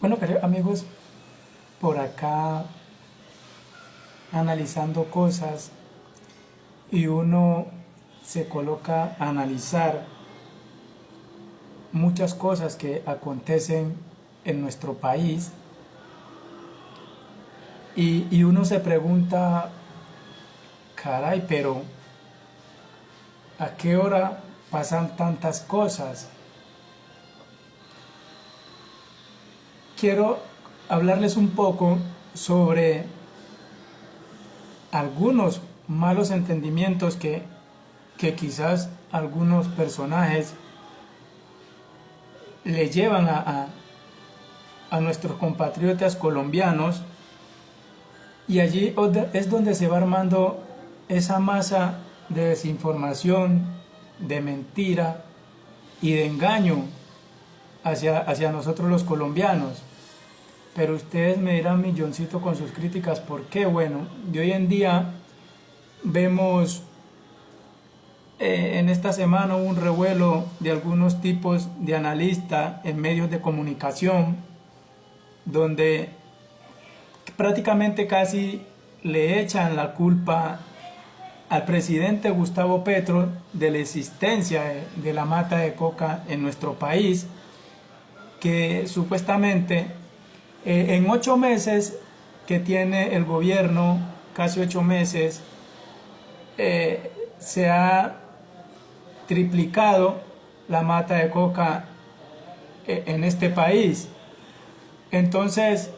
Bueno, queridos amigos, por acá analizando cosas y uno se coloca a analizar muchas cosas que acontecen en nuestro país y uno se pregunta, caray, pero ¿a qué hora pasan tantas cosas? Quiero hablarles un poco sobre algunos malos entendimientos que quizás algunos personajes le llevan a nuestros compatriotas colombianos, y allí es donde se va armando esa masa de desinformación, de mentira y de engaño hacia nosotros los colombianos. Pero ustedes me dirán, milloncito, con sus críticas, ¿por qué? Bueno, de hoy en día vemos en esta semana un revuelo de algunos tipos de analistas en medios de comunicación, donde prácticamente casi le echan la culpa al presidente Gustavo Petro de la existencia de la mata de coca en nuestro país, que supuestamente en 8 meses que tiene el gobierno, casi 8 meses, se ha triplicado la mata de coca en este país. Entonces,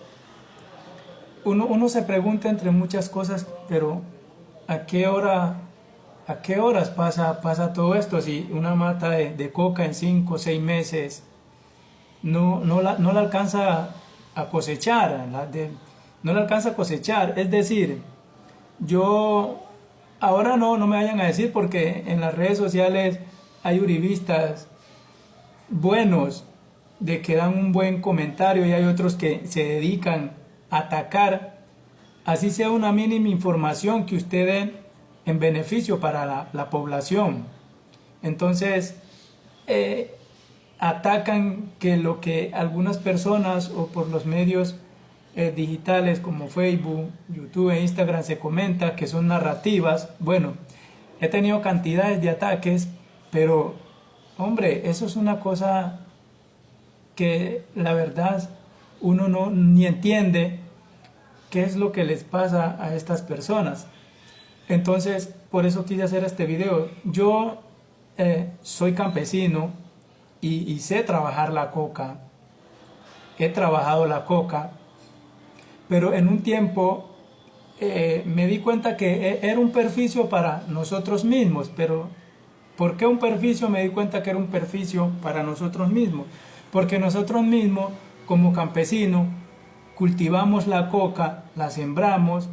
uno se pregunta entre muchas cosas, pero ¿a qué horas pasa todo esto? Si una mata de coca en 5 o 6 meses no la alcanza a cosechar, no la alcanza a cosechar. Es decir, yo ahora no me vayan a decir, porque en las redes sociales hay uribistas buenos de que dan un buen comentario, y hay otros que se dedican a atacar, así sea una mínima información que usted dé en beneficio para la población. Entonces, atacan que lo que algunas personas o por los medios digitales como Facebook, YouTube e Instagram se comenta que son narrativas. Bueno, he tenido cantidades de ataques, pero hombre, eso es una cosa que la verdad uno no ni entiende qué es lo que les pasa a estas personas. Entonces, por eso quise hacer este video. Yo soy campesino y sé trabajar la coca, he trabajado la coca, pero en un tiempo me di cuenta que era un perjuicio para nosotros mismos. Pero ¿por qué un perjuicio? Me di cuenta que era un perjuicio para nosotros mismos, porque nosotros mismos como campesinos cultivamos la coca, la sembramos,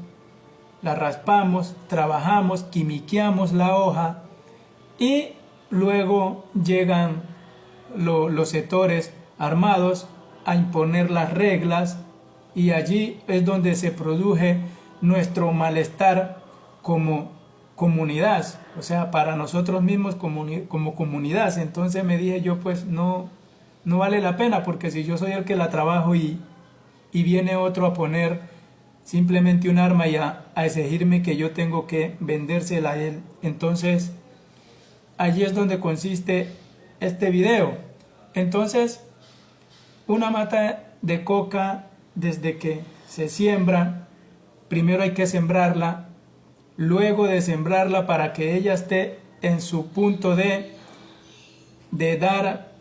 la raspamos, trabajamos, quimiqueamos la hoja, y luego llegan los sectores armados a imponer las reglas, y allí es donde se produce nuestro malestar como comunidad, o sea, para nosotros mismos como comunidad. Entonces me dije yo, pues no vale la pena, porque si yo soy el que la trabajo y viene otro a poner simplemente un arma y a exigirme que yo tengo que vendérsela a él, entonces allí es donde consiste este video. Entonces, una mata de coca, desde que se siembra, primero hay que sembrarla, luego de sembrarla, para que ella esté en su punto de dar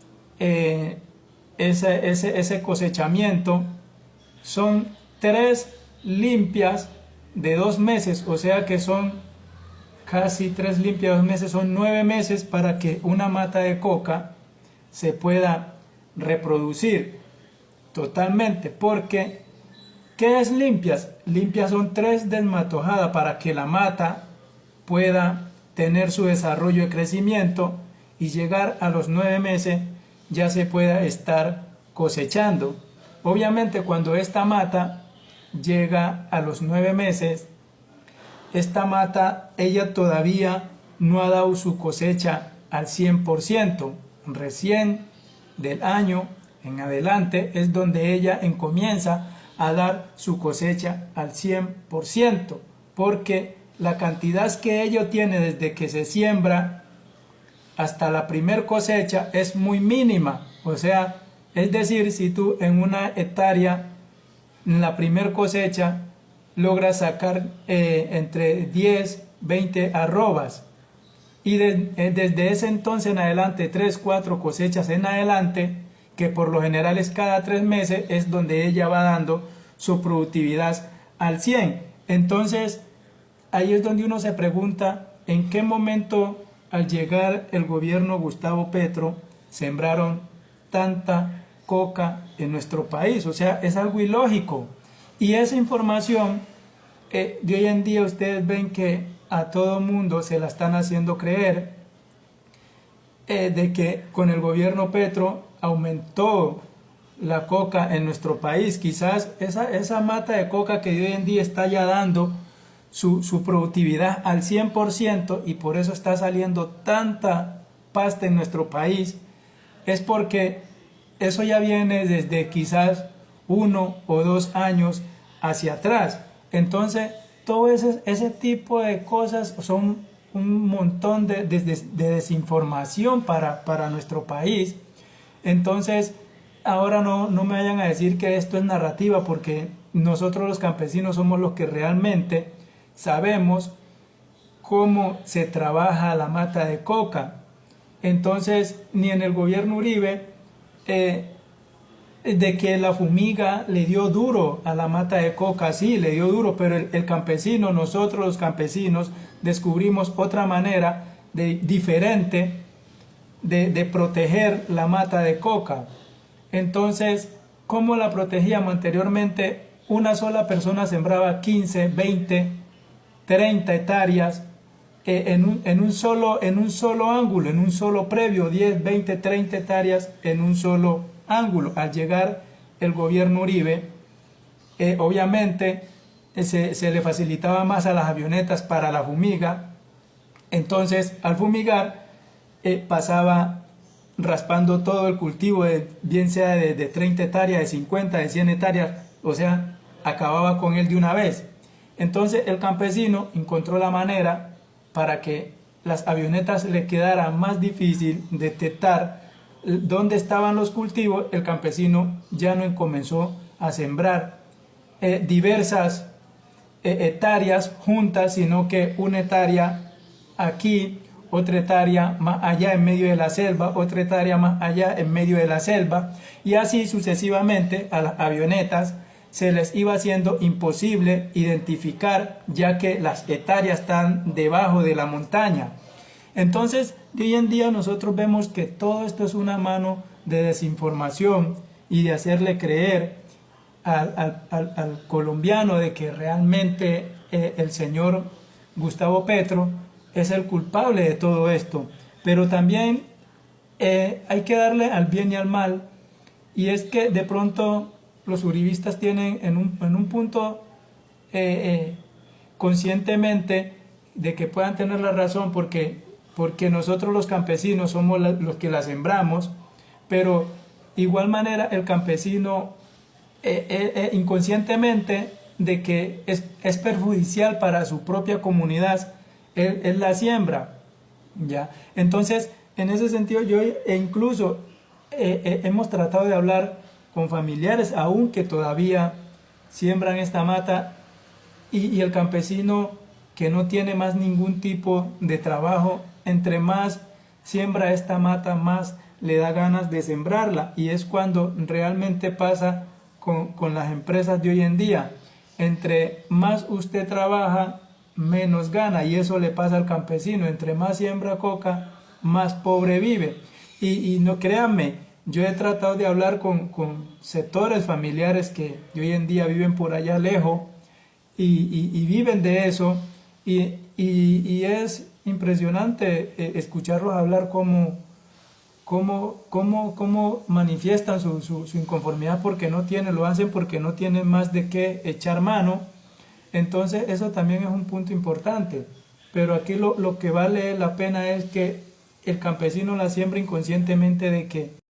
ese cosechamiento, son 3 limpias de 2 meses, o sea que son casi 3 limpias de 2 meses, son 9 meses para que una mata de coca se pueda reproducir totalmente. Porque ¿qué es limpias? Limpias son 3 desmatojadas para que la mata pueda tener su desarrollo de crecimiento y llegar a los 9 meses ya se pueda estar cosechando. Obviamente, cuando esta mata llega a los 9 meses, esta mata, ella todavía no ha dado su cosecha al 100%, recién del año en adelante es donde ella comienza a dar su cosecha al 100%, porque la cantidad que ella tiene desde que se siembra hasta la primer cosecha es muy mínima. O sea, es decir, si tú en una hectárea, en la primer cosecha, logras sacar entre 10, 20 arrobas, y desde ese entonces en adelante, 3, 4 cosechas en adelante, que por lo general es cada 3 meses, es donde ella va dando su productividad al 100. Entonces, ahí es donde uno se pregunta en qué momento, al llegar el gobierno Gustavo Petro, sembraron tanta coca en nuestro país. O sea, es algo ilógico. Y esa información, de hoy en día ustedes ven que a todo mundo se la están haciendo creer, de que con el gobierno Petro aumentó la coca en nuestro país. Quizás esa mata de coca que hoy en día está ya dando su productividad al 100%, y por eso está saliendo tanta pasta en nuestro país, es porque eso ya viene desde quizás 1 o 2 años hacia atrás. Entonces, todo ese tipo de cosas son un montón de desinformación para nuestro país. Entonces, ahora no me vayan a decir que esto es narrativa, porque nosotros los campesinos somos los que realmente sabemos cómo se trabaja la mata de coca. Entonces, ni en el gobierno Uribe, de que la fumiga le dio duro a la mata de coca, sí, le dio duro, pero el campesino, nosotros los campesinos, descubrimos otra manera diferente de proteger la mata de coca. Entonces, ¿cómo la protegíamos anteriormente? Una sola persona sembraba 15, 20, 30 hectáreas en un solo ángulo, en un solo previo, 10, 20, 30 hectáreas en un solo ángulo. Al llegar el gobierno Uribe, obviamente se le facilitaba más a las avionetas para la fumiga. Entonces, al fumigar, pasaba raspando todo el cultivo, bien sea de 30 hectáreas, de 50, de 100 hectáreas, o sea, acababa con él de una vez. Entonces el campesino encontró la manera para que las avionetas le quedara más difícil detectar dónde estaban los cultivos. El campesino ya no comenzó a sembrar diversas hectáreas juntas, sino que una hectárea aquí, otra hectárea más allá en medio de la selva, otra hectárea más allá en medio de la selva, y así sucesivamente. A las avionetas se les iba haciendo imposible identificar, ya que las hectáreas están debajo de la montaña. Entonces, de hoy en día nosotros vemos que todo esto es una mano de desinformación y de hacerle creer al colombiano de que realmente el señor Gustavo Petro es el culpable de todo esto. Pero también hay que darle al bien y al mal, y es que de pronto los uribistas tienen en un punto conscientemente de que puedan tener la razón, porque nosotros los campesinos somos los que la sembramos, pero igual manera el campesino inconscientemente de que es perjudicial para su propia comunidad, él la siembra, ¿ya? Entonces, en ese sentido, yo incluso hemos tratado de hablar con familiares aún que todavía siembran esta mata, y el campesino que no tiene más ningún tipo de trabajo, entre más siembra esta mata, más le da ganas de sembrarla, y es cuando realmente pasa con las empresas de hoy en día. Entre más usted trabaja, menos gana, y eso le pasa al campesino. Entre más siembra coca, más pobre vive. Y no, créanme, yo he tratado de hablar con sectores familiares que hoy en día viven por allá lejos y viven de eso, y es impresionante escucharlos hablar cómo manifiestan su inconformidad porque no tienen, lo hacen porque no tienen más de qué echar mano. Entonces eso también es un punto importante, pero aquí lo que vale la pena es que el campesino la siembra inconscientemente de que